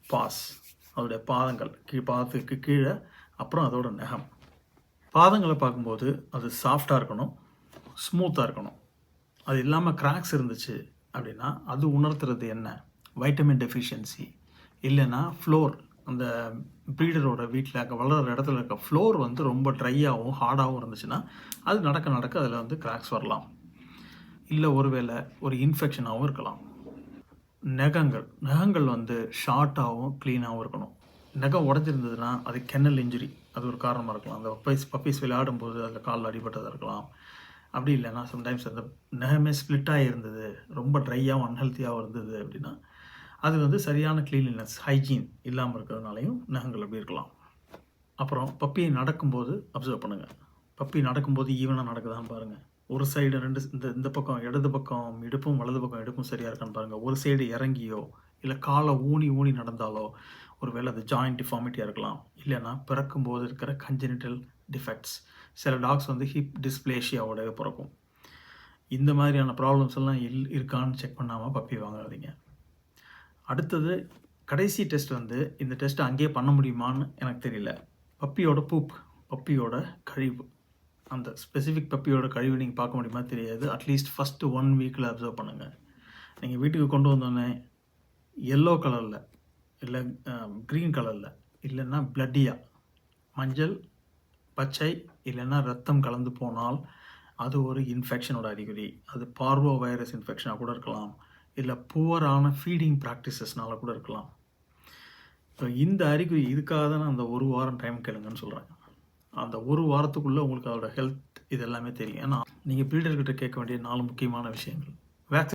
Pass, அதோடைய பாதங்கள், பாதத்துக்கு கீழே, அப்புறம் அதோட நகம். பாதங்களை பார்க்கும்போது அது சாஃப்டாக இருக்கணும், ஸ்மூத்தாக இருக்கணும். அது இல்லாமல் கிராக்ஸ் இருந்துச்சு அப்படின்னா அது உணர்த்துறது என்ன? வைட்டமின் டெஃபிஷியன்சி, இல்லைன்னா ஃப்ளோர், அந்த ப்ரீடரோட வீட்டில் வளர்கிற இடத்துல இருக்க ஃப்ளோர் வந்து ரொம்ப ட்ரையாகவும் ஹார்டாகவும் இருந்துச்சுன்னா அது நடக்க நடக்க அதில் வந்து கிராக்ஸ் வரலாம். இல்லை ஒருவேளை ஒரு இன்ஃபெக்ஷனாகவும் இருக்கலாம். நகங்கள் வந்து ஷார்ட்டாகவும் க்ளீனாகவும் இருக்கணும். நகம் உடஞ்சிருந்ததுன்னா அது கென்னல் இன்ஜுரி, அது ஒரு காரணமாக இருக்கலாம். அந்த பப்பீஸ் விளையாடும்போது அதில் காலில் அடிபட்டதாக இருக்கலாம். அப்படி இல்லைன்னா சம்டைம்ஸ் அந்த நகமே ஸ்ப்ளிட்டாக இருந்தது, ரொம்ப ட்ரையாகவும் அன்ஹெல்த்தியாகவும் இருந்தது அப்படின்னா அது வந்து சரியான க்ளீன்லினஸ், ஹைஜீன் இல்லாமல் இருக்கிறதுனாலையும் நகங்கள் அப்படி இருக்கலாம். அப்புறம் பப்பியை நடக்கும்போது அப்சர்வ் பண்ணுங்கள். பப்பி நடக்கும்போது ஈவனாக நடக்குதான்னு பாருங்கள். ஒரு சைடு இந்த பக்கம் இடது பக்கம் இடுப்பும் வலது பக்கம் இடுப்பும் சரியாக இருக்கான்னு பாருங்கள். ஒரு சைடு இறங்கியோ இல்லை காலை ஊனி நடந்தாலோ ஒரு வேளை அது ஜாயிண்ட் டிஃபார்மிட்டியாக இருக்கலாம். இல்லைன்னா பிறக்கும்போது இருக்கிற கன்ஜெனிட்டல் டிஃபெக்ட்ஸ். சில டாக்ஸ் வந்து ஹிப் டிஸ்பிளேஷியாவோடவே பிறக்கும். இந்த மாதிரியான ப்ராப்ளம்ஸ் எல்லாம் இருக்கான்னு செக் பண்ணாமல் பப்பி வாங்காதீங்க. அடுத்தது கடைசி டெஸ்ட் வந்து, இந்த டெஸ்ட்டை அங்கேயே பண்ண முடியுமான்னு எனக்கு தெரியல. பப்பியோட பப்பியோட கழிவு, அந்த ஸ்பெசிஃபிக் பப்பியோட கழிவு நீங்கள் பார்க்க முடியுமா தெரியாது. அட்லீஸ்ட் ஃபஸ்ட்டு 1 வீக்கில் அப்சர்வ் பண்ணுங்கள். நீங்கள் வீட்டுக்கு கொண்டு வந்தோடனே எல்லோ கலரில் இல்லை க்ரீன் கலரில் இல்லைன்னா பிளட்டியாக மஞ்சள் பச்சை இல்லைன்னா ரத்தம் கலந்து போனால் அது ஒரு இன்ஃபெக்ஷனோட அறிகுறி. அது பார்வோ வைரஸ் இன்ஃபெக்ஷனாக கூட இருக்கலாம், இல்லை புவரான ஃபீடிங் ப்ராக்டிசஸ்னால கூட இருக்கலாம். ஸோ இந்த அறிகுறி இதுக்காக தான் நான் அந்த 1 வாரம் டைம் கேளுங்கன்னு சொல்கிறேன். அந்த 1 வாரத்துக்குள்ளே உங்களுக்கு அதோட ஹெல்த் இது எல்லாமே தெரியும். ஏன்னா நீங்கள் ப்ரீடர்கிட்ட கேட்க வேண்டிய 4 முக்கியமான விஷயங்கள். வேக்சின்